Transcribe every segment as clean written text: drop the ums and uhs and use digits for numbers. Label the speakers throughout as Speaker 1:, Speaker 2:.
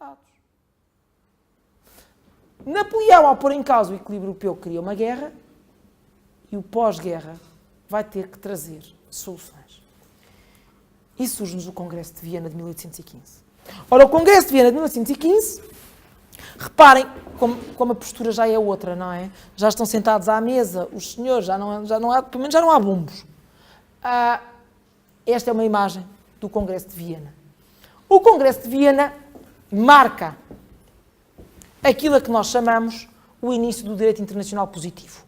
Speaker 1: Estados. Napoleão, ao pôr em causa o equilíbrio europeu, cria uma guerra e o pós-guerra vai ter que trazer soluções. E surge-nos o Congresso de Viena de 1815. Ora, o Congresso de Viena de 1815, reparem como a postura já é outra, não é? Já estão sentados à mesa, os senhores, pelo menos já não há bombos. Esta é uma imagem do Congresso de Viena. O Congresso de Viena marca aquilo a que nós chamamos o início do direito internacional positivo.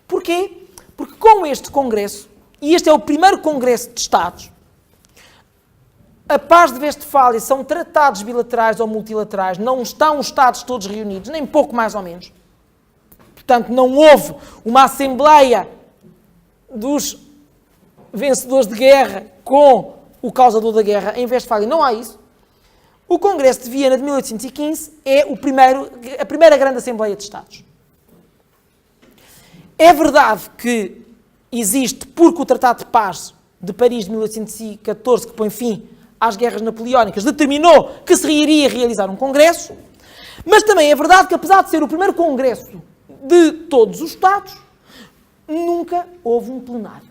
Speaker 1: Porquê? Porque com este Congresso, e este é o primeiro Congresso de Estados, a Paz de Westfália são tratados bilaterais ou multilaterais, não estão os Estados todos reunidos, nem pouco mais ou menos. Portanto, não houve uma assembleia dos vencedores de guerra com o causador da guerra em Westfália, não há isso. O Congresso de Viena de 1815 é a primeira grande Assembleia de Estados. É verdade que existe, porque o Tratado de Paz de Paris de 1814, que põe fim às guerras napoleónicas, determinou que se iria realizar um congresso, mas também é verdade que, apesar de ser o primeiro congresso de todos os Estados, nunca houve um plenário.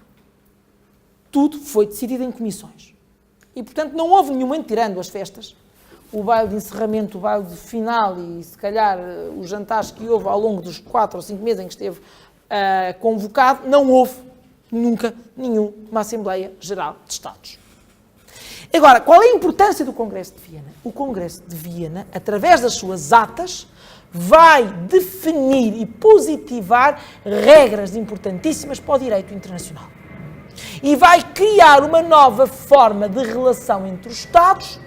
Speaker 1: Tudo foi decidido em comissões. E, portanto, não houve nenhuma, tirando as festas, o baile de encerramento, o baile de final e, se calhar, os jantares que houve ao longo dos 4 ou 5 meses em que esteve convocado, não houve nunca nenhuma Assembleia Geral de Estados. Agora, qual é a importância do Congresso de Viena? O Congresso de Viena, através das suas atas, vai definir e positivar regras importantíssimas para o direito internacional. E vai criar uma nova forma de relação entre os Estados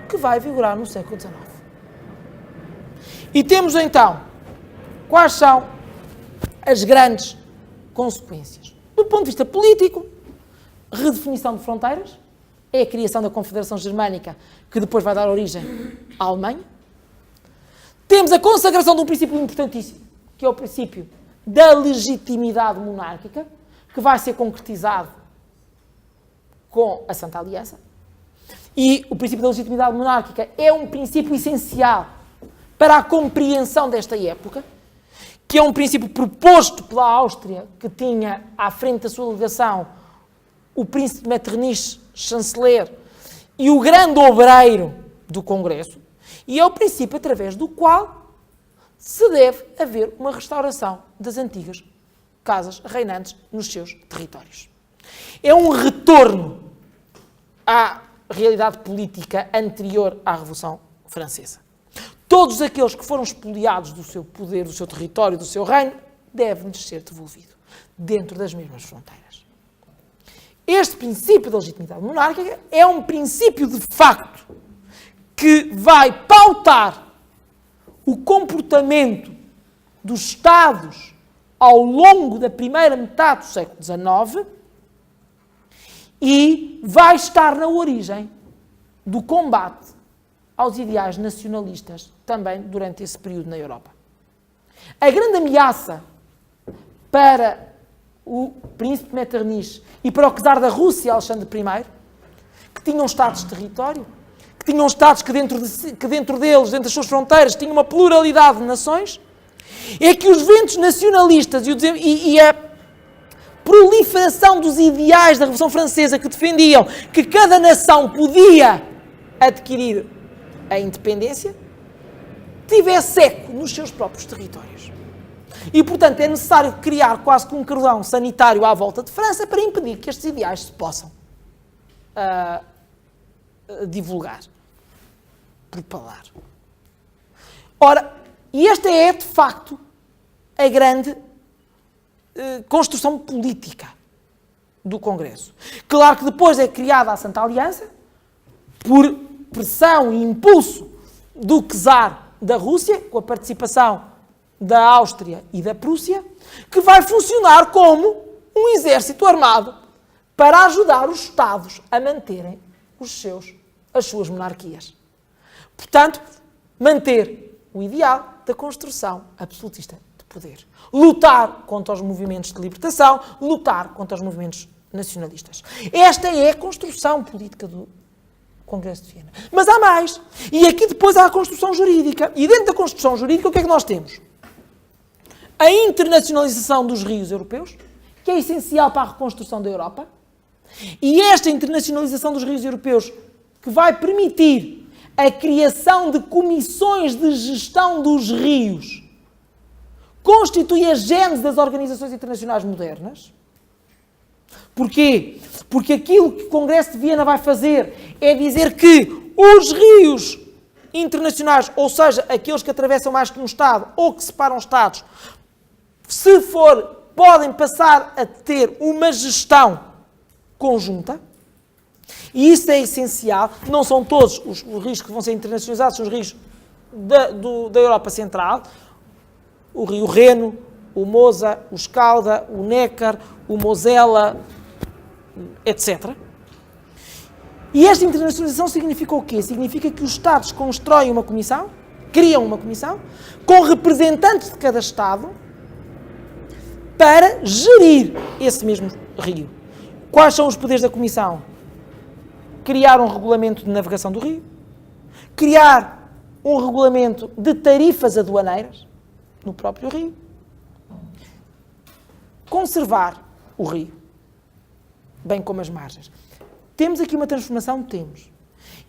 Speaker 1: que vai vigorar no século XIX. E temos então quais são as grandes consequências. Do ponto de vista político, redefinição de fronteiras, é a criação da Confederação Germânica, que depois vai dar origem à Alemanha. Temos a consagração de um princípio importantíssimo, que é o princípio da legitimidade monárquica, que vai ser concretizado com a Santa Aliança. E o princípio da legitimidade monárquica é um princípio essencial para a compreensão desta época, que é um princípio proposto pela Áustria, que tinha à frente da sua delegação o príncipe Metternich, chanceler, e o grande obreiro do Congresso, e é o princípio através do qual se deve haver uma restauração das antigas casas reinantes nos seus territórios. É um retorno à realidade política anterior à Revolução Francesa. Todos aqueles que foram expoliados do seu poder, do seu território, do seu reino, devem-lhes ser devolvido dentro das mesmas fronteiras. Este princípio da legitimidade monárquica é um princípio de facto que vai pautar o comportamento dos Estados ao longo da primeira metade do século XIX e vai estar na origem do combate aos ideais nacionalistas também durante esse período na Europa. A grande ameaça para o príncipe Metternich e para o czar da Rússia, Alexandre I, que tinham Estados de território, que tinham Estados que dentro deles, dentro das suas fronteiras, tinham uma pluralidade de nações, é que os ventos nacionalistas e a proliferação dos ideais da Revolução Francesa que defendiam que cada nação podia adquirir a independência, tivesse eco nos seus próprios territórios. E, portanto, é necessário criar quase que um cordão sanitário à volta de França para impedir que estes ideais se possam divulgar, propalar. Ora, e esta é, de facto, a grande construção política do Congresso. Claro que depois é criada a Santa Aliança, por pressão e impulso do czar da Rússia, com a participação da Áustria e da Prússia, que vai funcionar como um exército armado para ajudar os Estados a manterem as suas monarquias. Portanto, manter o ideal da construção absolutista de poder. Lutar contra os movimentos de libertação, lutar contra os movimentos nacionalistas. Esta é a construção política Congresso de Viena. Mas há mais. E aqui depois há a construção jurídica. E dentro da construção jurídica, o que é que nós temos? A internacionalização dos rios europeus, que é essencial para a reconstrução da Europa. E esta internacionalização dos rios europeus, que vai permitir a criação de comissões de gestão dos rios, constitui a gênese das organizações internacionais modernas. Porquê? Porque aquilo que o Congresso de Viena vai fazer é dizer que os rios internacionais, ou seja, aqueles que atravessam mais que um Estado ou que separam Estados, se for, podem passar a ter uma gestão conjunta. E isso é essencial. Não são todos os rios que vão ser internacionalizados, são os rios da Europa Central. O rio Reno, o Mosa, o Escalda, o Nécar, o Mosela, etc. E esta internacionalização significa o quê? Significa que os Estados constroem uma comissão, criam uma comissão, com representantes de cada Estado, para gerir esse mesmo rio. Quais são os poderes da comissão? Criar um regulamento de navegação do rio, criar um regulamento de tarifas aduaneiras no próprio rio, conservar o rio, bem como as margens. Temos aqui uma transformação? Temos.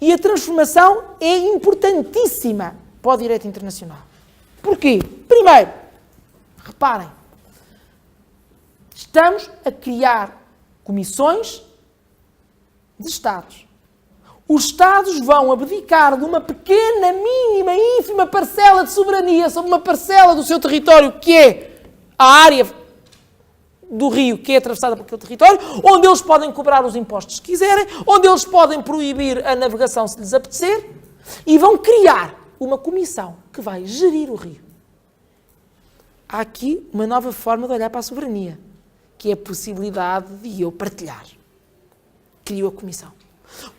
Speaker 1: E a transformação é importantíssima para o direito internacional. Porquê? Primeiro, reparem, estamos a criar comissões de Estados. Os Estados vão abdicar de uma pequena, mínima, ínfima parcela de soberania sobre uma parcela do seu território, que é a área do rio que é atravessada por aquele território, onde eles podem cobrar os impostos que quiserem, onde eles podem proibir a navegação se lhes apetecer, e vão criar uma comissão que vai gerir o rio. Há aqui uma nova forma de olhar para a soberania, que é a possibilidade de eu partilhar. Crio a comissão.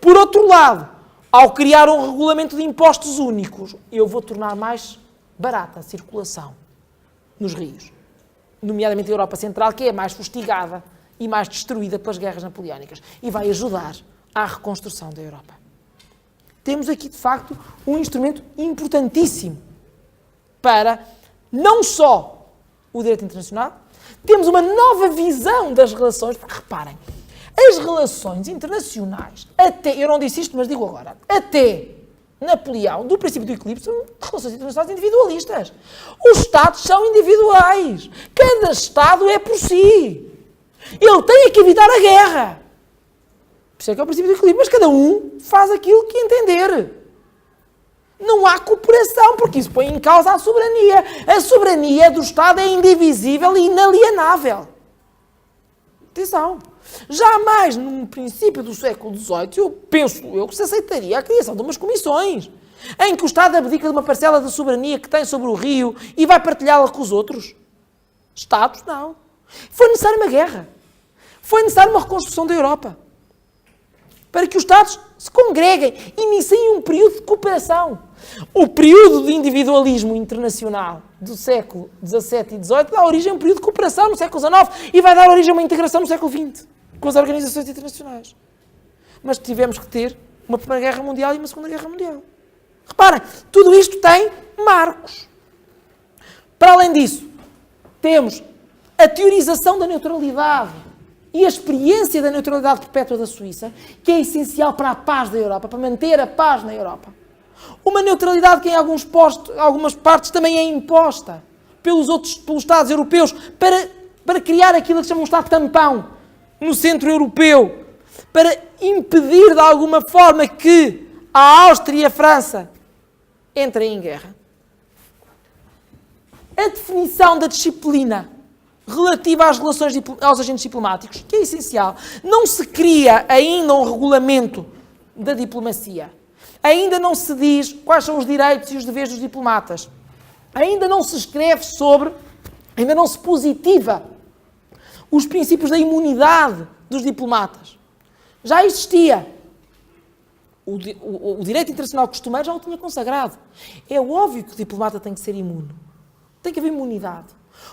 Speaker 1: Por outro lado, ao criar um regulamento de impostos únicos, eu vou tornar mais barata a circulação nos rios, nomeadamente a Europa Central, que é mais fustigada e mais destruída pelas guerras napoleónicas, e vai ajudar à reconstrução da Europa. Temos aqui, de facto, um instrumento importantíssimo para não só o direito internacional, temos uma nova visão das relações, porque reparem, as relações internacionais, até, eu não disse isto, mas digo agora, até Napoleão, do princípio do equilíbrio, são relações internacionais individualistas. Os Estados são individuais. Cada Estado é por si. Ele tem que evitar a guerra. Por isso é que é o princípio do equilíbrio, mas cada um faz aquilo que entender. Não há cooperação, porque isso põe em causa a soberania. A soberania do Estado é indivisível e inalienável. Atenção. Jamais, no princípio do século XVIII, eu penso que se aceitaria a criação de umas comissões em que o Estado abdica de uma parcela da soberania que tem sobre o rio e vai partilhá-la com os outros Estados. Não. Foi necessária uma guerra. Foi necessária uma reconstrução da Europa para que os Estados se congreguem e iniciem um período de cooperação. O período de individualismo internacional do século XVII e XVIII dá origem a um período de cooperação no século XIX e vai dar origem a uma integração no século XX com as organizações internacionais. Mas tivemos que ter uma Primeira Guerra Mundial e uma Segunda Guerra Mundial. Reparem, tudo isto tem marcos. Para além disso, temos a teorização da neutralidade e a experiência da neutralidade perpétua da Suíça, que é essencial para a paz da Europa, para manter a paz na Europa. Uma neutralidade que em algumas partes também é imposta pelos Estados europeus para criar aquilo que se chama um Estado tampão no centro europeu, para impedir de alguma forma que a Áustria e a França entrem em guerra. A definição da disciplina relativa às relações aos agentes diplomáticos, que é essencial. Não se cria ainda um regulamento da diplomacia. Ainda não se diz quais são os direitos e os deveres dos diplomatas. Ainda não se escreve sobre, ainda não se positiva os princípios da imunidade dos diplomatas. Já existia. O direito internacional costumeiro já o tinha consagrado. É óbvio que o diplomata tem que ser imune. Tem que haver imunidade.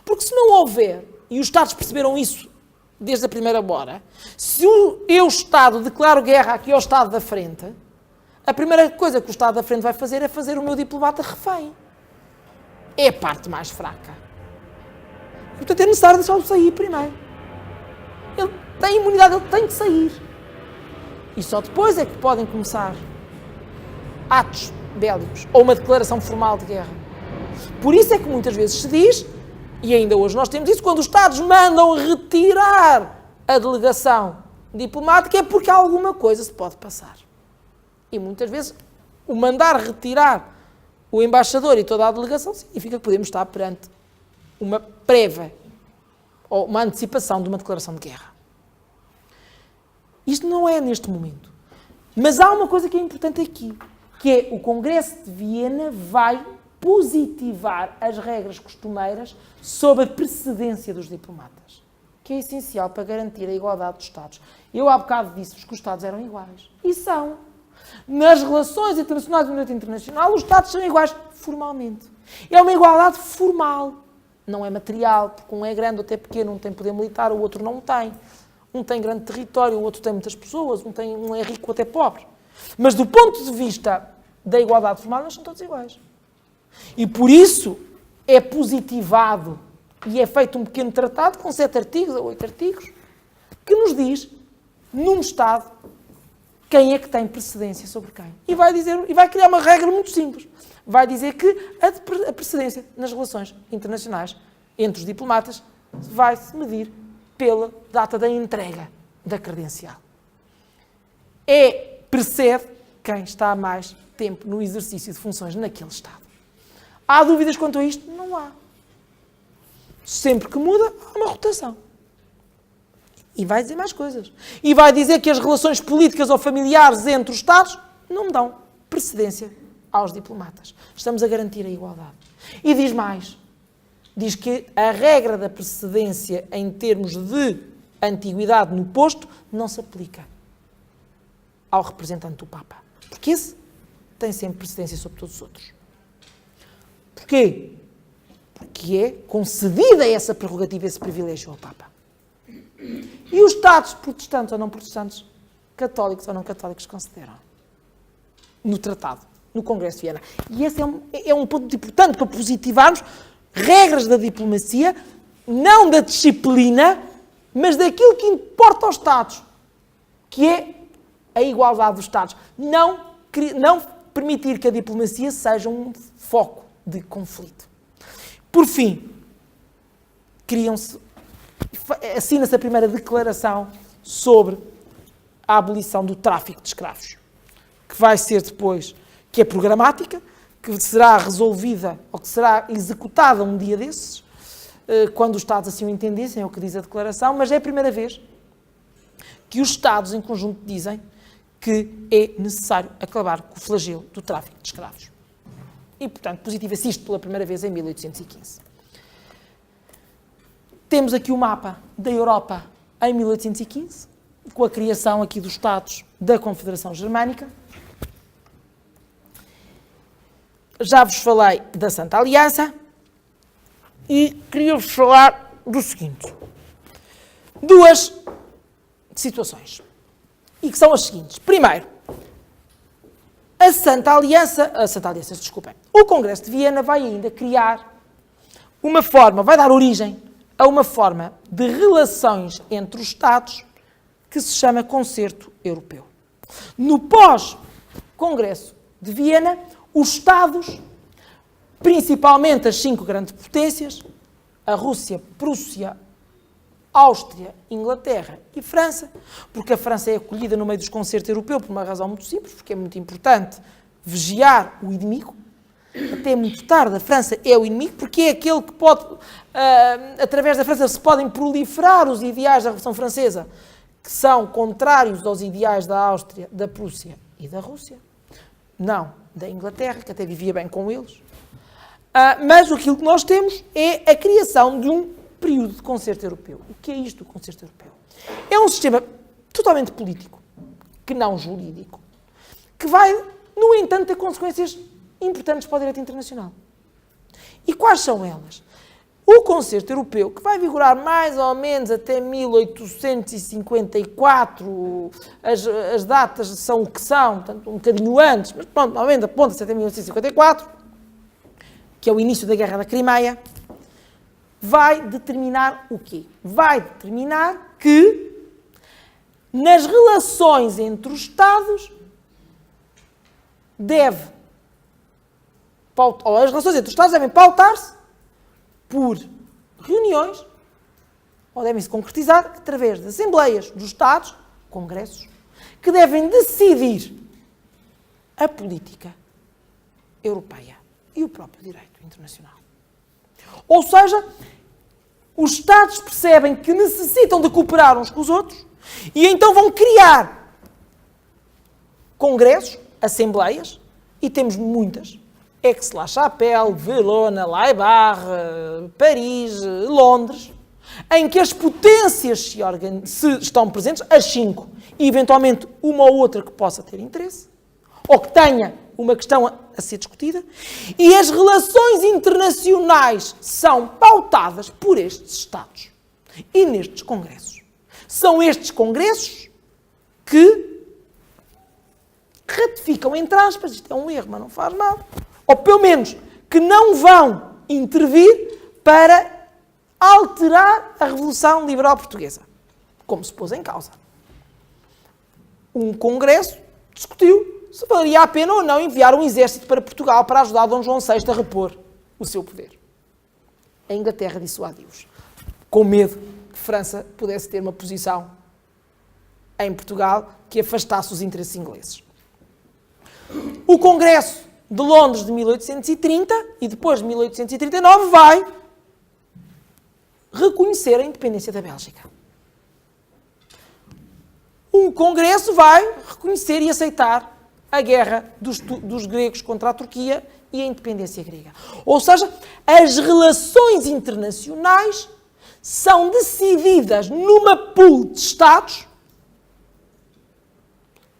Speaker 1: Porque se não houver, e os Estados perceberam isso desde a primeira hora, se eu, Estado, declaro guerra aqui ao Estado da frente, a primeira coisa que o Estado da frente vai fazer é fazer o meu diplomata refém. É a parte mais fraca. Portanto, é necessário deixá-lo sair primeiro. Ele tem imunidade, ele tem de sair. E só depois é que podem começar atos bélicos ou uma declaração formal de guerra. Por isso é que muitas vezes se diz, e ainda hoje nós temos isso, quando os Estados mandam retirar a delegação diplomática é porque alguma coisa se pode passar. E muitas vezes o mandar retirar o embaixador e toda a delegação significa que podemos estar perante uma prévia ou uma antecipação de uma declaração de guerra. Isto não é neste momento. Mas há uma coisa que é importante aqui, que é o Congresso de Viena vai positivar as regras costumeiras sobre a precedência dos diplomatas, que é essencial para garantir a igualdade dos Estados. Eu há bocado disse-vos que os Estados eram iguais. E são. Nas relações internacionais e no direito internacional, os Estados são iguais formalmente. É uma igualdade formal, não é material, porque um é grande, outro é pequeno, um tem poder militar, o outro não tem. Um tem grande território, o outro tem muitas pessoas, um é rico, o outro é pobre. Mas do ponto de vista da igualdade formal, nós somos todos iguais. E por isso é positivado e é feito um pequeno tratado com 7 artigos ou 8 artigos que nos diz, num Estado, quem é que tem precedência sobre quem. E vai criar uma regra muito simples. Vai dizer que a precedência nas relações internacionais entre os diplomatas vai-se medir pela data da entrega da credencial. Precede quem está há mais tempo no exercício de funções naquele Estado. Há dúvidas quanto a isto? Não há. Sempre que muda, há uma rotação. E vai dizer mais coisas. E vai dizer que as relações políticas ou familiares entre os Estados não dão precedência aos diplomatas. Estamos a garantir a igualdade. E diz mais. Diz que a regra da precedência em termos de antiguidade no posto não se aplica ao representante do Papa. Porque esse tem sempre precedência sobre todos os outros. Porquê? Porque é concedida essa prerrogativa, esse privilégio ao Papa. E os Estados, protestantes ou não protestantes, católicos ou não católicos, consideram. No tratado, no Congresso de Viena. E esse é um ponto importante para positivarmos regras da diplomacia, não da disciplina, mas daquilo que importa aos Estados, que é a igualdade dos Estados. Não permitir que a diplomacia seja um foco de conflito. Por fim, assina-se a primeira declaração sobre a abolição do tráfico de escravos, que vai ser depois, que é programática, que será resolvida ou que será executada um dia desses, quando os Estados assim o entendessem, é o que diz a declaração, mas é a primeira vez que os Estados em conjunto dizem que é necessário acabar com o flagelo do tráfico de escravos. E, portanto, positiva-se isto pela primeira vez em 1815. Temos aqui o mapa da Europa em 1815, com a criação aqui dos Estados da Confederação Germânica. Já vos falei da Santa Aliança e queria-vos falar do seguinte. 2 situações. E que são as seguintes. Primeiro, o Congresso de Viena vai ainda criar uma forma, vai dar origem a uma forma de relações entre os Estados que se chama Concerto Europeu. No pós-Congresso de Viena, os Estados, principalmente as 5 grandes potências, a Rússia, Prússia, Áustria, Inglaterra e França, porque a França é acolhida no meio dos concertos europeus por uma razão muito simples, porque é muito importante vigiar o inimigo. Até muito tarde, a França é o inimigo, porque é aquele que pode, através da França, se podem proliferar os ideais da Revolução Francesa, que são contrários aos ideais da Áustria, da Prússia e da Rússia. Não da Inglaterra, que até vivia bem com eles. Mas aquilo que nós temos é a criação de um período de concerto europeu. O que é isto do concerto europeu? É um sistema totalmente político, que não jurídico, que vai, no entanto, ter consequências importantes para o direito internacional. E quais são elas? O concerto europeu, que vai vigorar mais ou menos até 1854, as datas são o que são, portanto, um bocadinho antes, mas pronto, normalmente aponta-se até 1854, que é o início da Guerra da Crimeia, vai determinar o quê? Vai determinar que nas relações entre os Estados as relações entre os Estados devem pautar-se por reuniões, ou devem se concretizar através de assembleias dos Estados, congressos, que devem decidir a política europeia e o próprio direito internacional. Ou seja, os Estados percebem que necessitam de cooperar uns com os outros e então vão criar congressos, assembleias, e temos muitas, Aix-la-Chapelle, Verona, Laibach, Paris, Londres, em que as potências se estão presentes, as 5, e eventualmente uma ou outra que possa ter interesse, ou que tenha uma questão a ser discutida, e as relações internacionais são pautadas por estes Estados e nestes congressos. São estes congressos que ratificam, entre aspas, isto é um erro, mas não faz mal, ou pelo menos que não vão intervir para alterar a Revolução Liberal Portuguesa, como se pôs em causa. Um congresso discutiu se valeria a pena ou não enviar um exército para Portugal para ajudar Dom João VI a repor o seu poder. A Inglaterra dissuadiu-os, com medo que França pudesse ter uma posição em Portugal que afastasse os interesses ingleses. O Congresso de Londres de 1830 e depois de 1839 vai reconhecer a independência da Bélgica. Um Congresso vai reconhecer e aceitar a guerra dos gregos contra a Turquia e a independência grega. Ou seja, as relações internacionais são decididas numa pool de Estados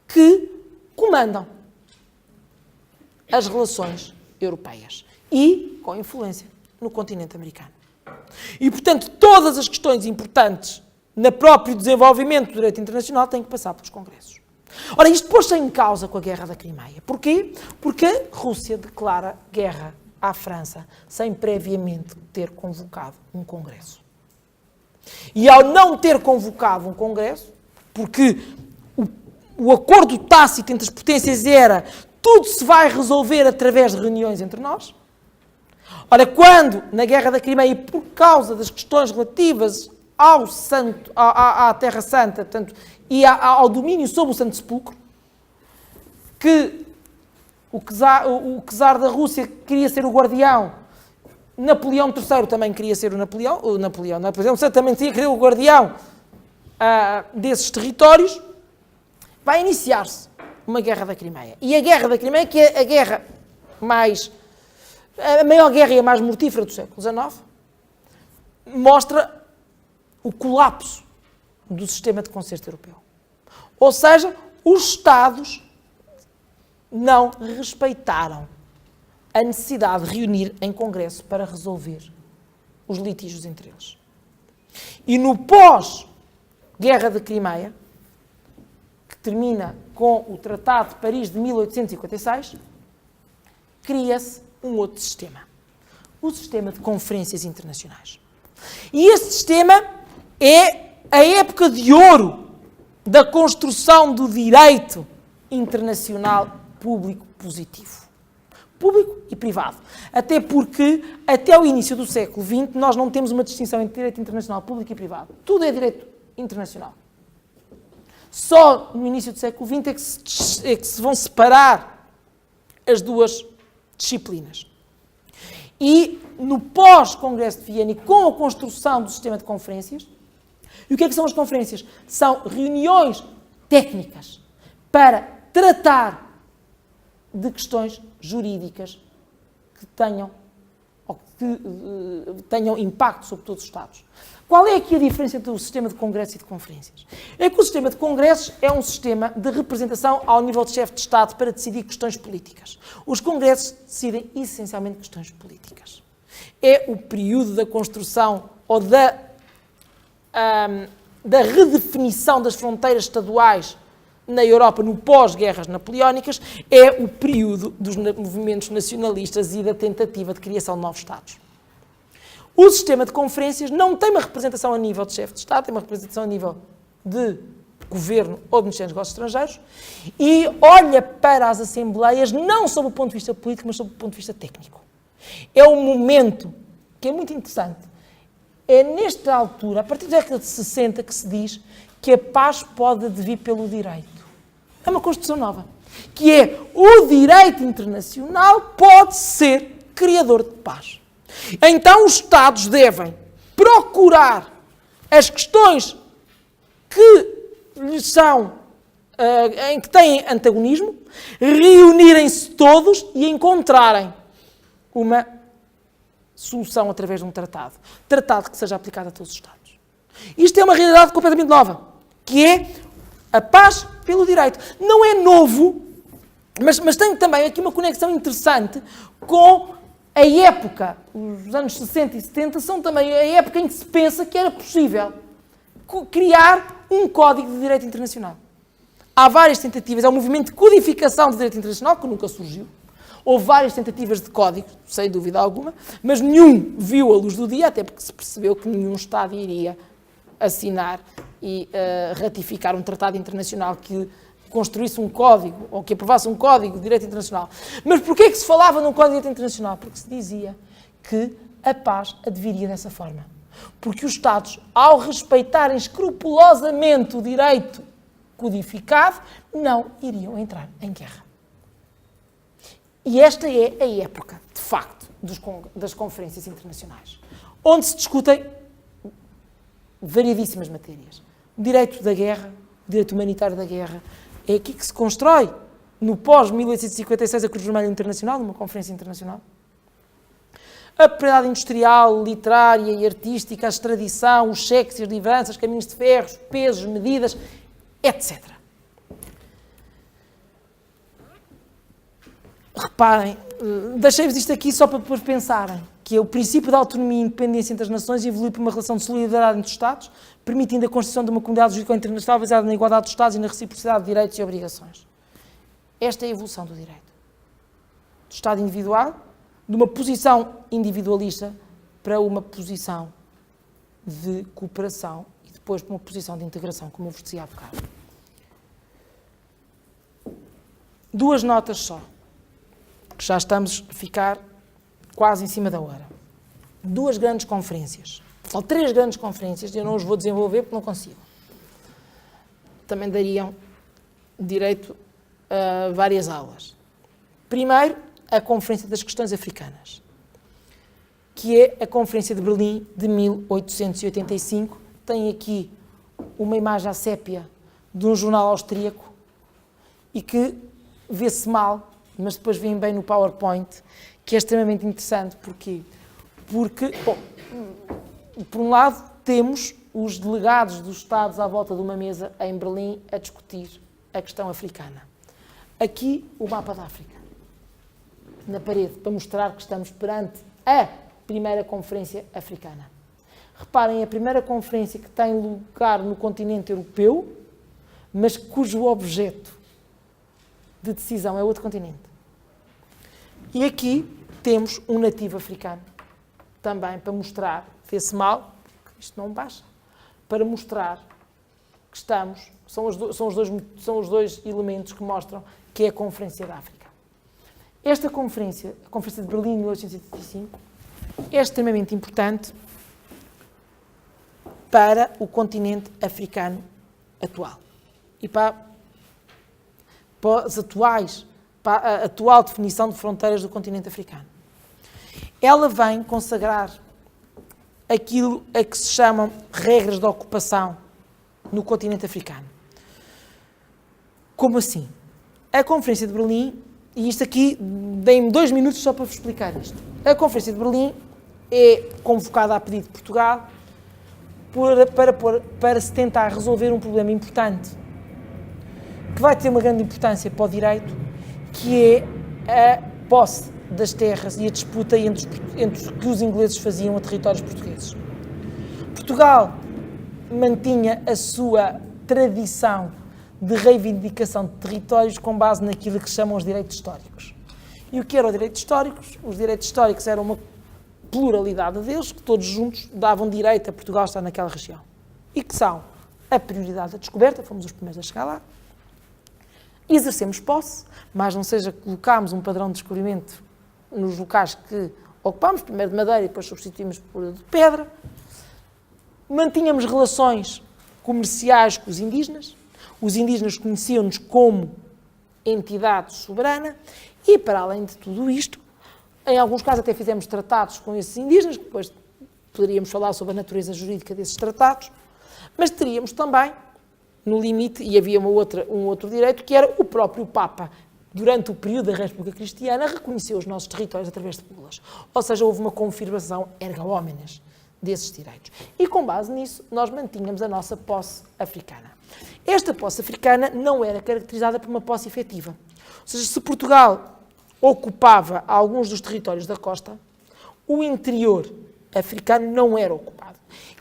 Speaker 1: que comandam as relações europeias e com influência no continente americano. E, portanto, todas as questões importantes no próprio desenvolvimento do direito internacional têm que passar pelos congressos. Ora, isto pôs-se em causa com a Guerra da Crimeia. Porquê? Porque a Rússia declara guerra à França sem previamente ter convocado um congresso. E ao não ter convocado um congresso, porque o acordo tácito entre as potências era tudo se vai resolver através de reuniões entre nós. Ora, quando na Guerra da Crimeia, por causa das questões relativas à Terra Santa, portanto, e ao domínio sobre o Santo Sepulcro, que o czar da Rússia queria ser o guardião, Napoleão III também queria ser Napoleão III também queria ser o guardião desses territórios, vai iniciar-se uma Guerra da Crimeia. E a Guerra da Crimeia, que é a maior guerra e a mais mortífera do século XIX, mostra o colapso do sistema de concerto europeu. Ou seja, os Estados não respeitaram a necessidade de reunir em Congresso para resolver os litígios entre eles. E no pós-Guerra da Crimeia, que termina com o Tratado de Paris de 1856, cria-se um outro sistema. O sistema de conferências internacionais. E este sistema é a época de ouro da construção do direito internacional público positivo. Público e privado. Até porque, até o início do século XX, nós não temos uma distinção entre direito internacional público e privado. Tudo é direito internacional. Só no início do século XX é que se vão separar as duas disciplinas. E no pós-Congresso de Viena, com a construção do sistema de conferências, e o que são as conferências? São reuniões técnicas para tratar de questões jurídicas que tenham impacto sobre todos os Estados. Qual é aqui a diferença entre o sistema de congressos e de conferências? É que o sistema de congressos é um sistema de representação ao nível de chefe de Estado para decidir questões políticas. Os congressos decidem essencialmente questões políticas. É o período da construção ou da redefinição das fronteiras estaduais na Europa no pós-guerras napoleónicas, é o período dos movimentos nacionalistas e da tentativa de criação de novos Estados. O sistema de conferências não tem uma representação a nível de chefe de Estado, tem uma representação a nível de governo ou de Ministério dos Negócios Estrangeiros e olha para as assembleias não sob o ponto de vista político, mas sob o ponto de vista técnico. É um momento que é muito interessante. É nesta altura, a partir da década de 60, que se diz que a paz pode advir pelo direito. É uma Constituição nova, que é o direito internacional pode ser criador de paz. Então os Estados devem procurar as questões que lhes são, em que têm antagonismo, reunirem-se todos e encontrarem uma solução através de um tratado. Tratado que seja aplicado a todos os Estados. Isto é uma realidade completamente nova, que é a paz pelo direito. Não é novo, mas tem também aqui uma conexão interessante com a época, os anos 60 e 70 são também a época em que se pensa que era possível criar um código de direito internacional. Há várias tentativas, é um movimento de codificação do direito internacional que nunca surgiu. Houve várias tentativas de código, sem dúvida alguma, mas nenhum viu a luz do dia, até porque se percebeu que nenhum Estado iria assinar e ratificar um tratado internacional que construísse um código, ou que aprovasse um código de direito internacional. Mas porquê que se falava num código de direito internacional? Porque se dizia que a paz adviria dessa forma. Porque os Estados, ao respeitarem escrupulosamente o direito codificado, não iriam entrar em guerra. E esta é a época, de facto, das conferências internacionais, onde se discutem variedíssimas matérias. O direito da guerra, o direito humanitário da guerra, é aqui que se constrói, no pós-1856, a Cruz Vermelha Internacional, numa conferência internacional. A propriedade industrial, literária e artística, a extradição, os cheques e as livranças, caminhos de ferros, pesos, medidas, etc. Reparem, deixei-vos isto aqui só para depois pensarem, que é o princípio da autonomia e independência entre as nações evolui para uma relação de solidariedade entre os Estados, permitindo a construção de uma comunidade jurídica internacional baseada na igualdade dos Estados e na reciprocidade de direitos e obrigações. Esta é a evolução do direito. Do Estado individual, de uma posição individualista para uma posição de cooperação e depois para uma posição de integração, como eu vos dizia há bocado. Duas notas só, que já estamos a ficar quase em cima da hora. Duas grandes conferências, ou três grandes conferências, eu não os vou desenvolver porque não consigo. Também dariam direito a várias aulas. Primeiro, a Conferência das Questões Africanas, que é a Conferência de Berlim de 1885. Tem aqui uma imagem à sépia de um jornal austríaco e que vê-se mal, mas depois vem bem no PowerPoint, que é extremamente interessante. Porquê? Porque, bom, por um lado, temos os delegados dos Estados à volta de uma mesa em Berlim a discutir a questão africana. Aqui, o mapa da África, na parede, para mostrar que estamos perante a primeira Conferência Africana. Reparem, a primeira conferência que tem lugar no continente europeu, mas cujo objeto de decisão é outro continente. E aqui temos um nativo africano, também para mostrar, vê-se mal, isto não baixa, para mostrar que estamos, são os dois elementos que mostram que é a Conferência da África. Esta conferência, a Conferência de Berlim de 1885, é extremamente importante para o continente africano atual e para a atual definição de fronteiras do continente africano. Ela vem consagrar aquilo a que se chamam regras de ocupação no continente africano. Como assim? A Conferência de Berlim, e isto aqui, deem-me 2 minutos só para vos explicar isto. A Conferência de Berlim é convocada a pedido de Portugal para se tentar resolver um problema importante, que vai ter uma grande importância para o direito, que é a posse das terras e a disputa entre o que os ingleses faziam a territórios portugueses. Portugal mantinha a sua tradição de reivindicação de territórios com base naquilo que chamam os direitos históricos. E o que eram os direitos históricos? Os direitos históricos eram uma pluralidade deles, que todos juntos davam direito a Portugal estar naquela região. E que são a prioridade da descoberta, fomos os primeiros a chegar lá, exercemos posse, mas não seja colocámos um padrão de descobrimento nos locais que ocupámos, primeiro de madeira e depois substituímos por de pedra, mantínhamos relações comerciais com os indígenas conheciam-nos como entidade soberana e, para além de tudo isto, em alguns casos até fizemos tratados com esses indígenas, que depois poderíamos falar sobre a natureza jurídica desses tratados, mas teríamos também, no limite, e havia um outro direito, que era o próprio Papa, durante o período da República Cristiana, reconheceu os nossos territórios através de bulas. Ou seja, houve uma confirmação erga omnes desses direitos. E com base nisso, nós mantínhamos a nossa posse africana. Esta posse africana não era caracterizada por uma posse efetiva. Ou seja, se Portugal ocupava alguns dos territórios da costa, o interior africano não era ocupado.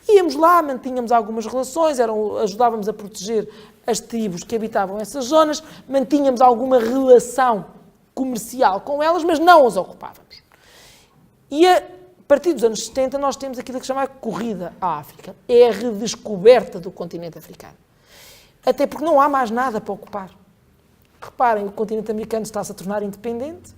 Speaker 1: Íamos lá, mantínhamos algumas relações, ajudávamos a proteger as tribos que habitavam essas zonas, mantínhamos alguma relação comercial com elas, mas não as ocupávamos. E a partir dos anos 70 nós temos aquilo que se chama a corrida à África. É a redescoberta do continente africano. Até porque não há mais nada para ocupar. Reparem, o continente americano está-se a tornar independente,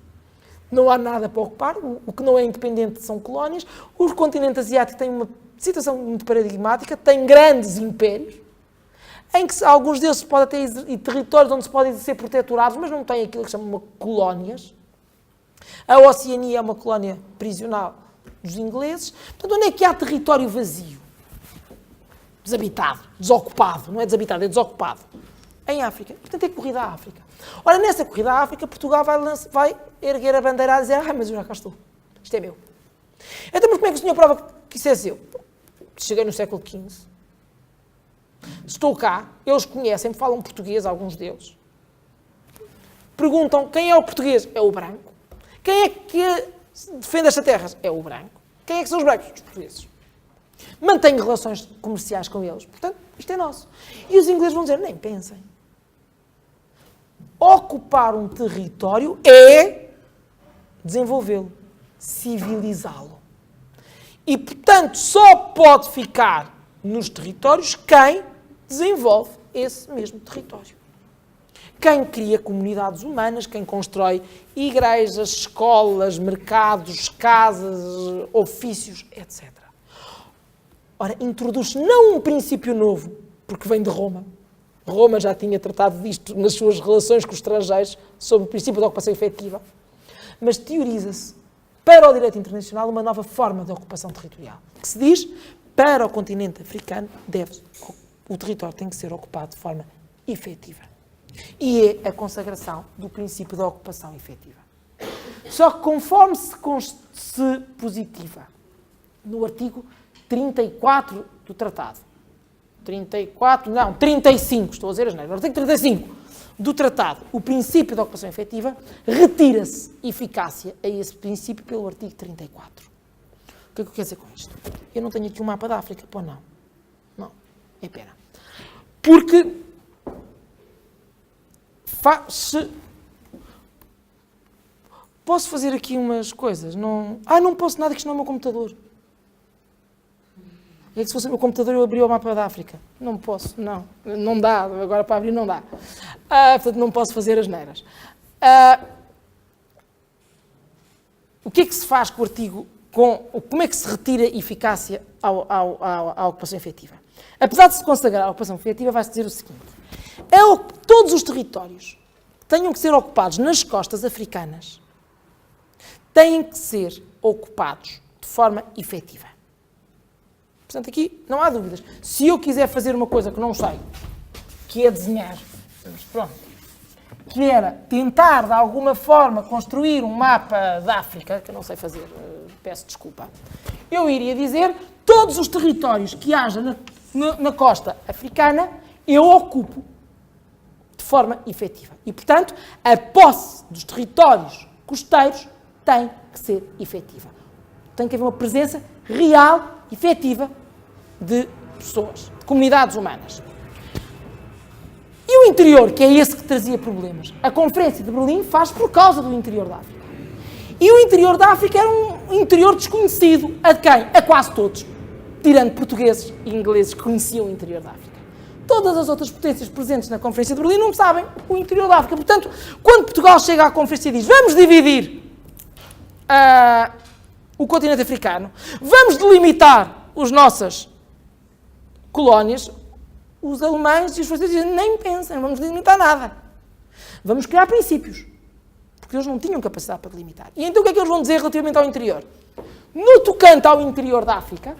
Speaker 1: não há nada para ocupar, o que não é independente são colónias, o continente asiático tem uma situação muito paradigmática, tem grandes impérios, em que alguns deles podem ter territórios onde se podem ser protetorados, mas não têm aquilo que se chama colónias. A Oceania é uma colónia prisional dos ingleses. Portanto, onde é que há território vazio? Desabitado, desocupado, não é desabitado, é desocupado. Em África. Portanto, é corrida à África. Ora, nessa corrida à África, Portugal vai erguer a bandeira a dizer: mas eu já cá estou. Isto é meu. Então, mas como é que o senhor prova que isso é seu? Cheguei no século XV. Estou cá, eles conhecem, falam português, alguns deles. Perguntam: quem é o português? É o branco. Quem é que defende estas terras? É o branco. Quem é que são os brancos? Os portugueses. Mantenho relações comerciais com eles. Portanto, isto é nosso. E os ingleses vão dizer: nem pensem. Ocupar um território é desenvolvê-lo, civilizá-lo. E, portanto, só pode ficar nos territórios quem desenvolve esse mesmo território. Quem cria comunidades humanas, quem constrói igrejas, escolas, mercados, casas, ofícios, etc. Ora, introduz não um princípio novo, porque vem de Roma. Roma já tinha tratado disto nas suas relações com os estrangeiros, sobre o princípio da ocupação efetiva, mas teoriza-se para o direito internacional uma nova forma de ocupação territorial, que se diz: para o continente africano o território tem que ser ocupado de forma efetiva. E é a consagração do princípio da ocupação efetiva. Só que conforme se positiva no artigo 34 do tratado, 35, estou a dizer as neiras, no artigo 35 do tratado, o princípio da ocupação efetiva, retira-se eficácia a esse princípio pelo artigo 34. O que é que eu quero dizer com isto? Eu não tenho aqui um mapa da África, pô, não. Não, é pena. Porque posso fazer aqui umas coisas? Não posso nada, que isto não é o meu computador. É que se fosse o meu computador eu abria o mapa da África. Não posso, não dá, agora para abrir não dá. Portanto, não posso fazer as neiras. O que é que se faz com o artigo, como é que se retira eficácia à ocupação efetiva? Apesar de se consagrar a ocupação efetiva, vai-se dizer o seguinte: todos os territórios que tenham que ser ocupados nas costas africanas têm que ser ocupados de forma efetiva. Portanto, aqui não há dúvidas. Se eu quiser fazer uma coisa que não sei, que é desenhar, que era tentar, de alguma forma, construir um mapa da África, que eu não sei fazer, peço desculpa, eu iria dizer: todos os territórios que haja na costa africana, eu ocupo de forma efetiva. E, portanto, a posse dos territórios costeiros tem que ser efetiva. Tem que haver uma presença real, efetiva, de pessoas, de comunidades humanas. E o interior, que é esse que trazia problemas? A Conferência de Berlim faz por causa do interior da África. E o interior da África era um interior desconhecido. A quem? A quase todos. Tirando portugueses e ingleses que conheciam o interior da África. Todas as outras potências presentes na Conferência de Berlim não sabem o interior da África. Portanto, quando Portugal chega à Conferência e diz vamos dividir o continente africano, vamos delimitar as nossas colónias, os alemães e os franceses dizem nem pensem, não vamos delimitar nada. Vamos criar princípios. Porque eles não tinham capacidade para delimitar. E então o que é que eles vão dizer relativamente ao interior? No tocante ao interior da África,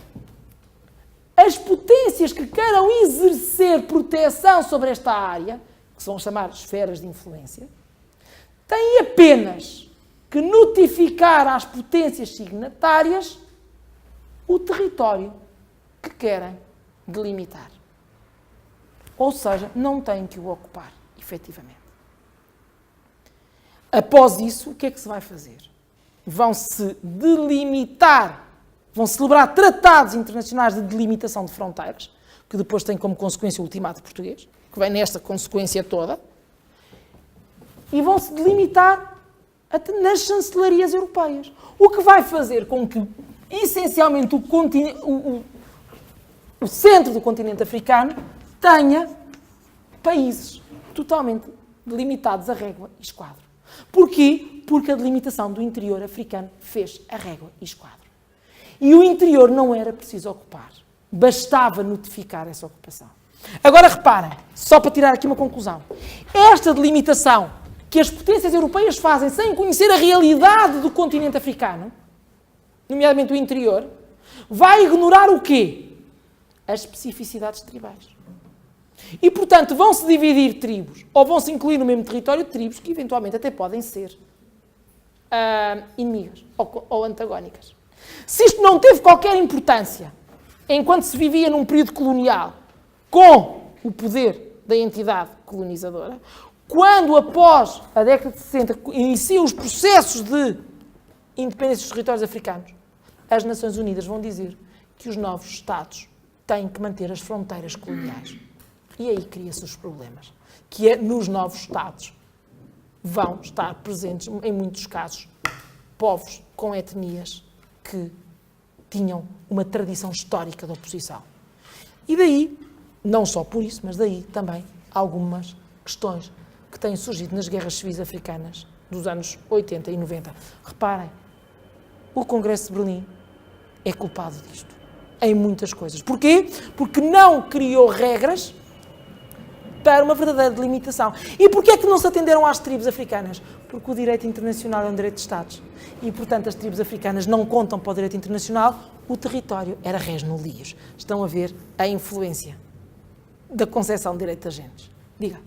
Speaker 1: as potências que queiram exercer proteção sobre esta área, que são chamar esferas de influência, têm apenas que notificar às potências signatárias o território que querem delimitar. Ou seja, não têm que o ocupar, efetivamente. Após isso, o que é que se vai fazer? Vão-se delimitar, vão celebrar tratados internacionais de delimitação de fronteiras, que depois têm como consequência o ultimato português, que vem nesta consequência toda, e vão-se delimitar nas chancelarias europeias. O que vai fazer com que, essencialmente, o centro do continente africano tenha países totalmente delimitados a régua e esquadro. Porquê? Porque a delimitação do interior africano fez a régua e esquadro. E o interior não era preciso ocupar. Bastava notificar essa ocupação. Agora reparem, só para tirar aqui uma conclusão. Esta delimitação que as potências europeias fazem sem conhecer a realidade do continente africano, nomeadamente o interior, vai ignorar o quê? As especificidades tribais. E, portanto, vão-se dividir tribos, ou vão-se incluir no mesmo território tribos que, eventualmente, até podem ser inimigas ou antagónicas. Se isto não teve qualquer importância, enquanto se vivia num período colonial, com o poder da entidade colonizadora, quando, após a década de 60, iniciam os processos de independência dos territórios africanos, as Nações Unidas vão dizer que os novos Estados têm que manter as fronteiras coloniais. E aí cria-se os problemas, que é nos novos Estados vão estar presentes, em muitos casos, povos com etnias que tinham uma tradição histórica de oposição. E daí, não só por isso, mas daí também algumas questões que têm surgido nas guerras civis africanas dos anos 80 e 90. Reparem, o Congresso de Berlim é culpado disto, em muitas coisas. Porquê? Porque não criou regras para uma verdadeira delimitação. E porquê é que não se atenderam às tribos africanas? Porque o direito internacional é um direito de Estados. E, portanto, as tribos africanas não contam para o direito internacional, o território era res nullius. Estão a ver a influência da concepção de direito de agentes. Diga.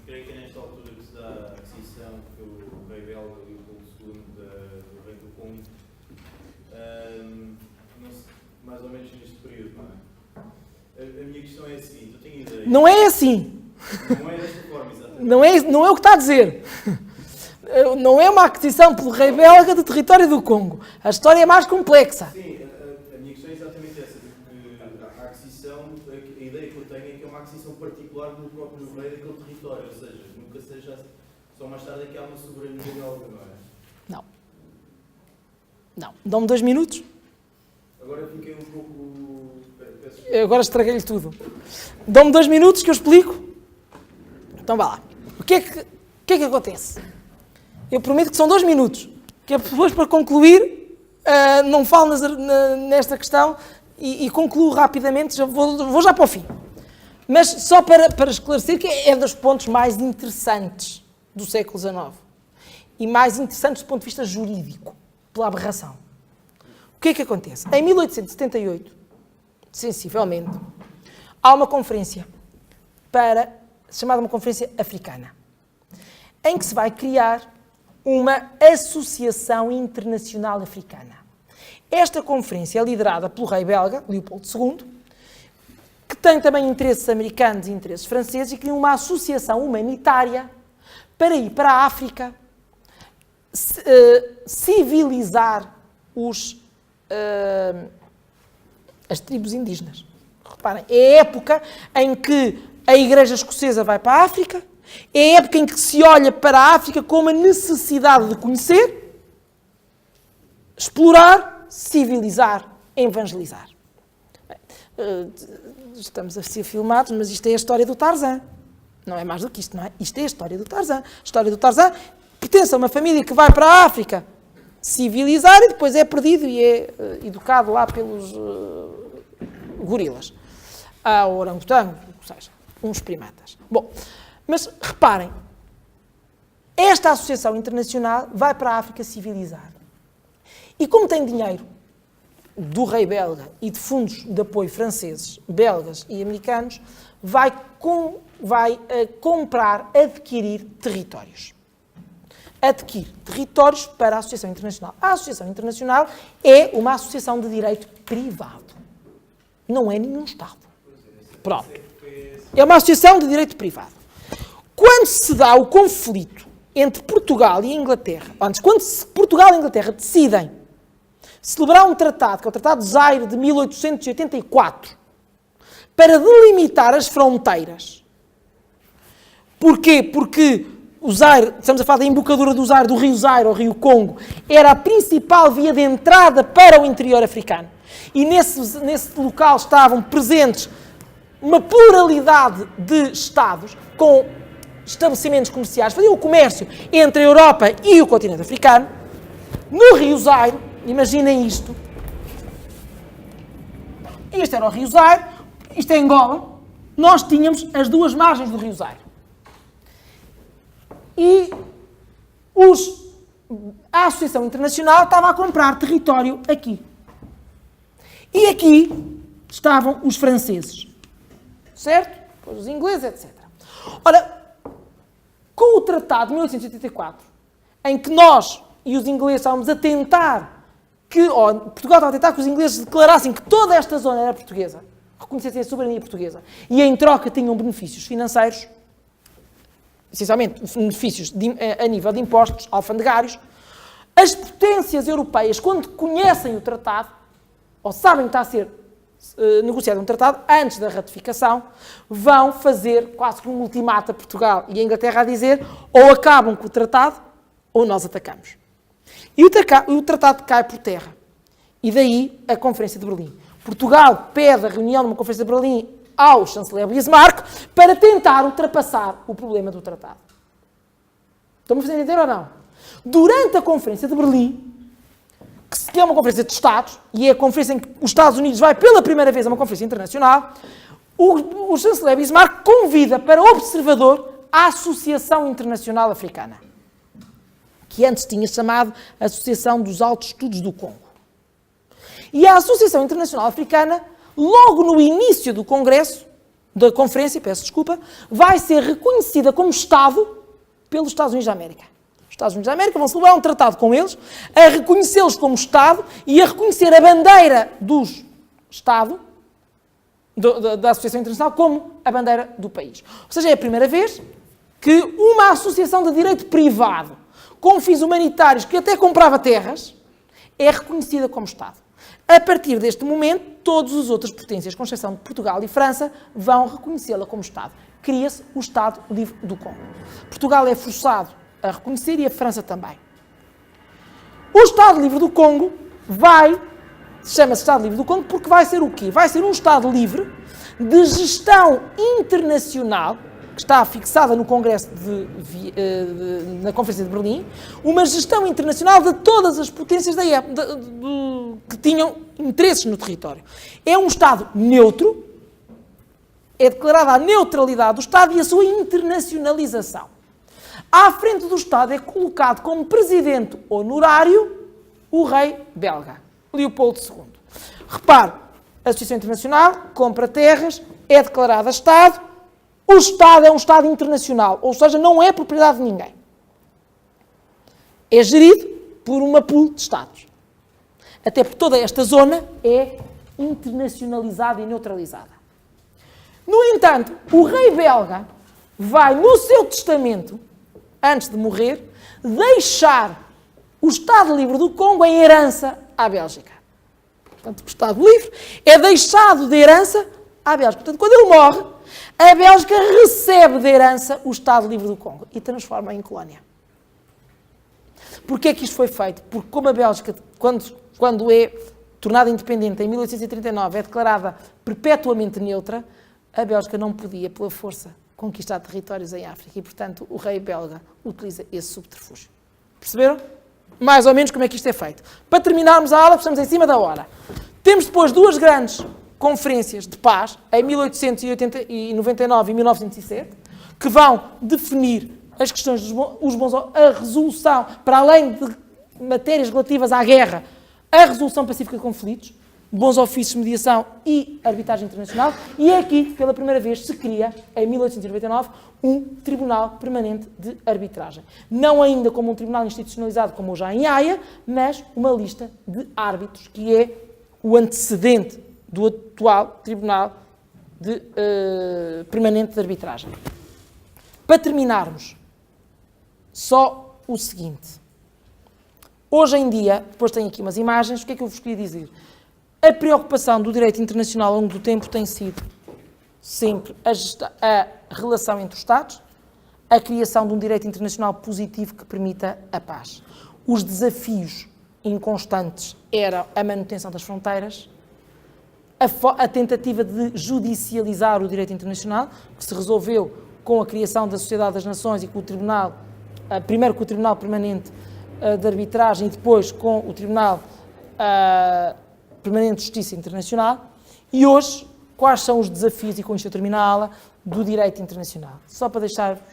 Speaker 2: Creio que é nesta altura que se dá a aquisição que o rei belga e o Paulo II do rei do Congo, mais ou menos neste período, não é? A minha questão é a seguinte, eu tenho ideia...
Speaker 1: Não é assim.
Speaker 2: Não é desta forma, exatamente.
Speaker 1: Não é o que está a dizer. Não é uma aquisição pelo rei belga do território do Congo. A história é mais complexa.
Speaker 2: Sim, a minha questão é exatamente essa, de a aquisição, a ideia que eu tenho é que é uma aquisição particular do próprio rei daquele território, ou seja, nunca seja só mais tarde é que há uma soberania belga, não é?
Speaker 1: Não. Não. Dão-me 2 minutos?
Speaker 2: Agora fiquei um pouco...
Speaker 1: Agora estraguei-lhe tudo. Dão-me 2 minutos que eu explico. Então vá lá. O que é que acontece? Eu prometo que são 2 minutos. Que é depois para concluir, não falo nesta questão e concluo rapidamente, vou já para o fim. Mas só para esclarecer que é dos pontos mais interessantes do século XIX. E mais interessantes do ponto de vista jurídico, pela aberração. O que é que acontece? Em 1878, sensivelmente, há uma conferência chamada uma Conferência Africana, em que se vai criar uma Associação Internacional Africana. Esta conferência é liderada pelo rei belga, Leopoldo II, que tem também interesses americanos e interesses franceses, e cria uma associação humanitária para ir para a África civilizar as tribos indígenas. Reparem, é a época em que a Igreja Escocesa vai para a África, é a época em que se olha para a África com uma necessidade de conhecer, explorar, civilizar, evangelizar. Estamos a ser filmados, mas isto é a história do Tarzan. Não é mais do que isto, não é? Isto é a história do Tarzan. A história do Tarzan pertence a uma família que vai para a África civilizar e depois é perdido e é educado lá pelos gorilas. Ou orangotango, ou seja, uns primatas. Bom, mas reparem, esta associação internacional vai para a África civilizar. E como tem dinheiro do rei belga e de fundos de apoio franceses, belgas e americanos, vai comprar, adquirir territórios. Adquirir territórios para a Associação Internacional. A Associação Internacional é uma associação de direito privado. Não é nenhum Estado. Pronto. É uma associação de direito privado. Quando se dá o conflito entre Portugal e a Inglaterra, antes, quando Portugal e a Inglaterra decidem celebrar um tratado, que é o Tratado de Zaire de 1884, para delimitar as fronteiras. Porquê? Porque o Zaire, estamos a falar da embocadura do Zaire, do rio Zaire, ou rio Congo, era a principal via de entrada para o interior africano. E nesse local estavam presentes uma pluralidade de Estados com estabelecimentos comerciais, faziam o comércio entre a Europa e o continente africano. No rio Zaire, imaginem isto. Este era o rio Zaire, isto é Angola. Nós tínhamos as duas margens do rio Zaire. E a Associação Internacional estava a comprar território aqui. E aqui estavam os franceses. Certo? Depois os ingleses, etc. Ora, com o Tratado de 1884, em que nós e os ingleses estávamos a tentar Portugal estava a tentar que os ingleses declarassem que toda esta zona era portuguesa, reconhecessem a soberania portuguesa, e em troca tinham benefícios financeiros, essencialmente benefícios a nível de impostos alfandegários. As potências europeias, quando conhecem o tratado, ou sabem que está a ser negociado um tratado, antes da ratificação, vão fazer quase que um ultimato a Portugal e a Inglaterra a dizer ou acabam com o tratado ou nós atacamos. E o tratado cai por terra. E daí a Conferência de Berlim. Portugal pede a reunião numa Conferência de Berlim ao chanceler Bismarck para tentar ultrapassar o problema do tratado. Estão-me a fazer entender ou não? Durante a Conferência de Berlim, que é uma conferência de Estados, e é a conferência em que os Estados Unidos vai pela primeira vez a uma conferência internacional, o chanceler Bismarck convida para observador a Associação Internacional Africana, que antes tinha chamado Associação dos Altos Estudos do Congo. E a Associação Internacional Africana, logo no início do Congresso, da conferência, peço desculpa, vai ser reconhecida como Estado pelos Estados Unidos da América. Os Estados Unidos da América vão celebrar um tratado com eles, a reconhecê-los como Estado e a reconhecer a bandeira do Estado, da Associação Internacional, como a bandeira do país. Ou seja, é a primeira vez que uma associação de direito privado, com fins humanitários, que até comprava terras, é reconhecida como Estado. A partir deste momento, todas as outras potências, com exceção de Portugal e França, vão reconhecê-la como Estado. Cria-se o Estado Livre do Congo. Portugal é forçado a reconhecer e a França também. O Estado Livre do Congo chama-se Estado Livre do Congo porque vai ser o quê? Vai ser um Estado livre de gestão internacional, que está fixada no Congresso na Conferência de Berlim, uma gestão internacional de todas as potências da época, que tinham interesses no território. É um Estado neutro, é declarada a neutralidade do Estado e a sua internacionalização. À frente do Estado é colocado como presidente honorário o rei belga, Leopoldo II. Repare, a Associação Internacional compra terras, é declarada Estado, o Estado é um Estado internacional, ou seja, não é propriedade de ninguém. É gerido por uma pool de Estados. Até porque toda esta zona é internacionalizada e neutralizada. No entanto, o rei belga vai, no seu testamento, antes de morrer, deixar o Estado Livre do Congo em herança à Bélgica. Portanto, o Estado Livre é deixado de herança à Bélgica. Portanto, quando ele morre, a Bélgica recebe de herança o Estado Livre do Congo e transforma em colónia. Porquê é que isto foi feito? Porque como a Bélgica, quando é tornada independente em 1839, é declarada perpetuamente neutra, a Bélgica não podia, pela força, conquistar territórios em África e, portanto, o rei belga utiliza esse subterfúgio. Perceberam? Mais ou menos como é que isto é feito. Para terminarmos a aula, estamos em cima da hora. Temos depois duas grandes conferências de paz, em 1899 e 1907, que vão definir as questões a resolução, para além de matérias relativas à guerra, a resolução pacífica de conflitos, bons ofícios de mediação e arbitragem internacional, e é aqui que pela primeira vez se cria, em 1899, um Tribunal Permanente de Arbitragem. Não ainda como um tribunal institucionalizado como o já em Haia, mas uma lista de árbitros, que é o antecedente do atual Tribunal Permanente de Arbitragem. Para terminarmos, só o seguinte. Hoje em dia, depois tenho aqui umas imagens, o que é que eu vos queria dizer? A preocupação do direito internacional ao longo do tempo tem sido sempre a relação entre os Estados, a criação de um direito internacional positivo que permita a paz. Os desafios inconstantes eram a manutenção das fronteiras, a tentativa de judicializar o direito internacional, que se resolveu com a criação da Sociedade das Nações e com o Tribunal, primeiro com o Tribunal Permanente de Arbitragem e depois com o Tribunal Permanente de Justiça Internacional. E hoje, quais são os desafios, e com isto eu termino a aula, do direito internacional? Só para deixar-vos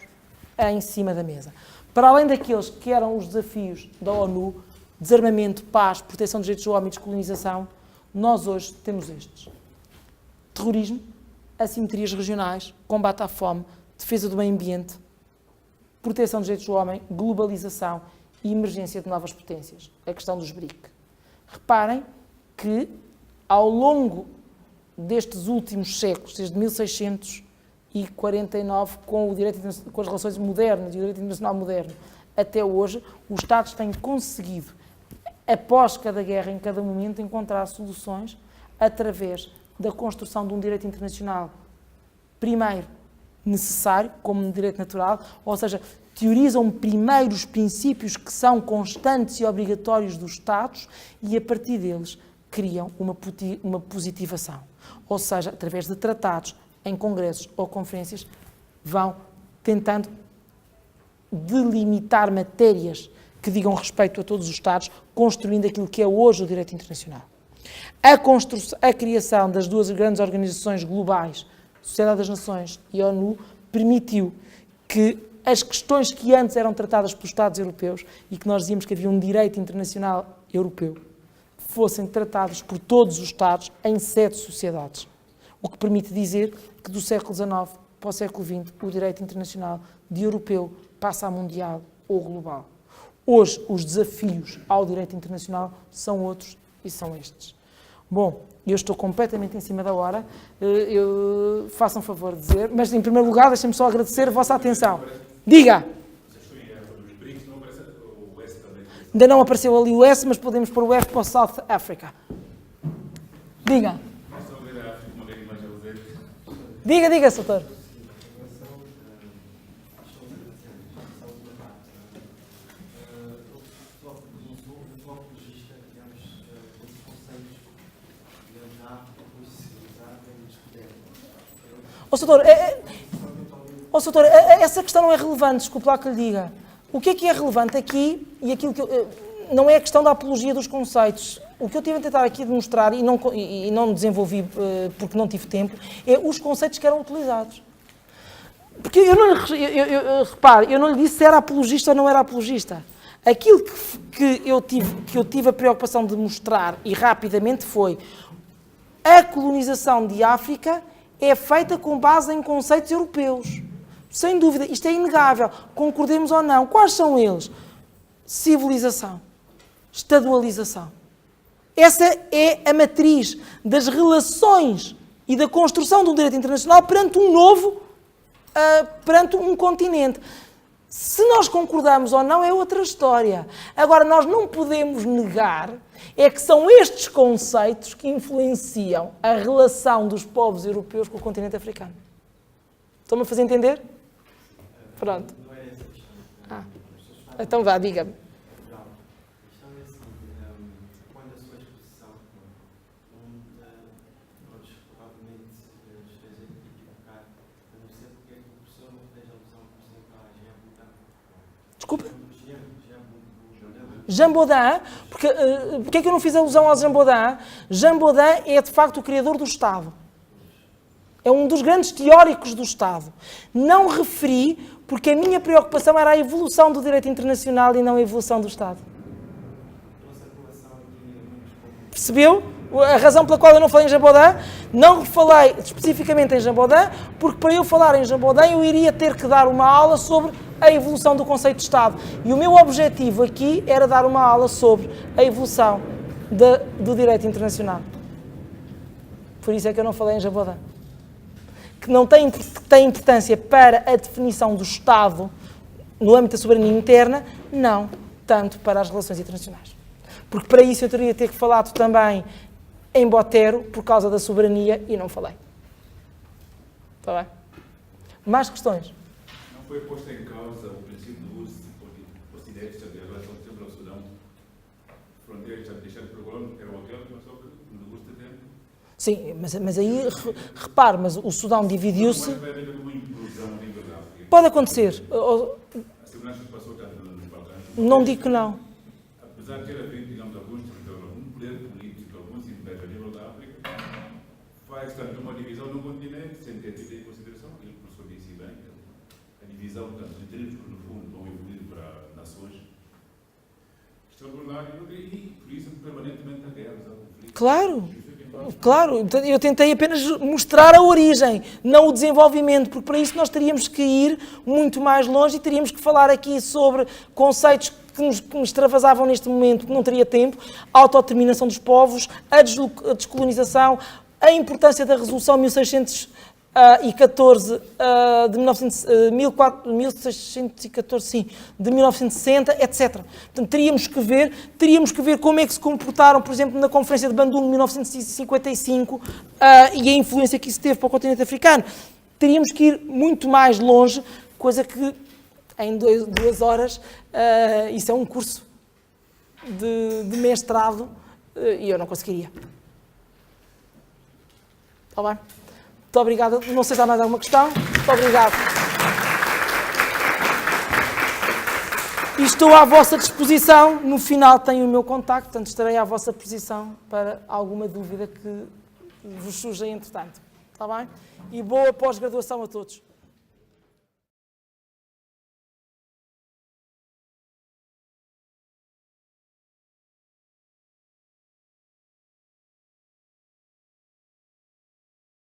Speaker 1: em cima da mesa. Para além daqueles que eram os desafios da ONU, desarmamento, paz, proteção dos direitos do homem e descolonização, nós hoje temos estes: terrorismo, assimetrias regionais, combate à fome, defesa do meio ambiente, proteção dos direitos do homem, globalização e emergência de novas potências. A questão dos BRIC. Reparem que, ao longo destes últimos séculos, desde 1649, com as relações modernas e o direito internacional moderno, até hoje, os Estados têm conseguido, após cada guerra, em cada momento, encontrar soluções através da construção de um direito internacional, primeiro, necessário, como no direito natural, ou seja, teorizam primeiro os princípios que são constantes e obrigatórios dos Estados e, a partir deles, criam uma positivação. Ou seja, através de tratados, em congressos ou conferências, vão tentando delimitar matérias que digam respeito a todos os Estados, construindo aquilo que é hoje o direito internacional. A criação das duas grandes organizações globais, Sociedade das Nações e ONU, permitiu que as questões que antes eram tratadas pelos Estados europeus e que nós dizíamos que havia um direito internacional europeu, fossem tratadas por todos os Estados em 7 sociedades. O que permite dizer que do século XIX para o século XX o direito internacional de europeu passa a mundial ou global. Hoje os desafios ao direito internacional são outros e são estes. Bom, eu estou completamente em cima da hora, façam um favor de dizer, mas em primeiro lugar deixem-me só agradecer a vossa atenção. Diga! Ainda não apareceu ali o S, mas podemos pôr o F para o South Africa. Diga! Diga, Soutor. Soutor, essa questão não é relevante, desculpe lá que lhe diga. O que é relevante aqui, e aquilo que não é a questão da apologia dos conceitos. O que eu tive a tentar aqui demonstrar, e não desenvolvi porque não tive tempo, é os conceitos que eram utilizados. Porque repare, eu não lhe disse se era apologista ou não era apologista. Aquilo que eu tive a preocupação de mostrar, e rapidamente, foi a colonização de África é feita com base em conceitos europeus. Sem dúvida, isto é inegável, concordemos ou não. Quais são eles? Civilização, estadualização. Essa é a matriz das relações e da construção de um direito internacional perante um novo, perante um continente. Se nós concordamos ou não é outra história. Agora, nós não podemos negar é que são estes conceitos que influenciam a relação dos povos europeus com o continente africano. Estão-me a fazer entender? Pronto.
Speaker 3: Não é essa a questão.
Speaker 1: Então vá, diga-me.
Speaker 3: A questão é assim, quando a sua exposição, nós provavelmente esteja equivocado, eu não sei porque é que o professor não fez alusão, por exemplo, à Jean Baudin.
Speaker 1: Desculpa?
Speaker 3: Jean Baudin.
Speaker 1: Jean Baudin, porque é que eu não fiz alusão ao Jean Baudin? Jean Baudin é de facto o criador do Estado. É um dos grandes teóricos do Estado. Não referi porque a minha preocupação era a evolução do direito internacional e não a evolução do Estado. Percebeu? A razão pela qual eu não falei em Jean Baudin, não falei especificamente em Jean Baudin, porque para eu falar em Jean Baudin eu iria ter que dar uma aula sobre a evolução do conceito de Estado. E o meu objetivo aqui era dar uma aula sobre a evolução do direito internacional. Por isso é que eu não falei em Jean Baudin. Que não tem importância para a definição do Estado no âmbito da soberania interna, não tanto para as relações internacionais. Porque para isso eu teria ter falado também em Botero, por causa da soberania, e não falei. Está bem? Mais questões?
Speaker 4: Não foi posto em causa o princípio do uso ocidente da relação sempre ao Sudão? Fronteiras já deixadas por colônia, era o aquele, mas só que no uso de tempo.
Speaker 1: Sim, mas aí, repare, mas o Sudão dividiu-se...
Speaker 4: Mas vai haver uma implosão a nível da África.
Speaker 1: Pode acontecer.
Speaker 4: A segurança que passou tanto nos Balcãs.
Speaker 1: Não digo que não.
Speaker 4: Apesar de ter havido, digamos, algum poder político, alguns impérios a nível da África, faz tanto uma divisão no continente, sem ter tido em consideração, aquilo que o professor disse bem, a divisão, portanto, de tribos que no fundo vão evoluir para nações extraordinárias e, por isso, permanentemente há guerras, há conflitos.
Speaker 1: Claro, eu tentei apenas mostrar a origem, não o desenvolvimento, porque para isso nós teríamos que ir muito mais longe e teríamos que falar aqui sobre conceitos que nos extravasavam neste momento, que não teria tempo, a autodeterminação dos povos, a descolonização, a importância da Resolução 1614 de 1614, sim, de 1960, etc. Portanto, teríamos que ver como é que se comportaram, por exemplo, na Conferência de Bandung de 1955 e a influência que isso teve para o continente africano. Teríamos que ir muito mais longe, coisa que em 2 horas, isso é um curso de mestrado e eu não conseguiria. Está bem? Muito obrigada. Não sei se há mais alguma questão. Muito obrigado. E estou à vossa disposição. No final tenho o meu contacto, portanto estarei à vossa disposição para alguma dúvida que vos surja entretanto. Está bem? E boa pós-graduação a todos.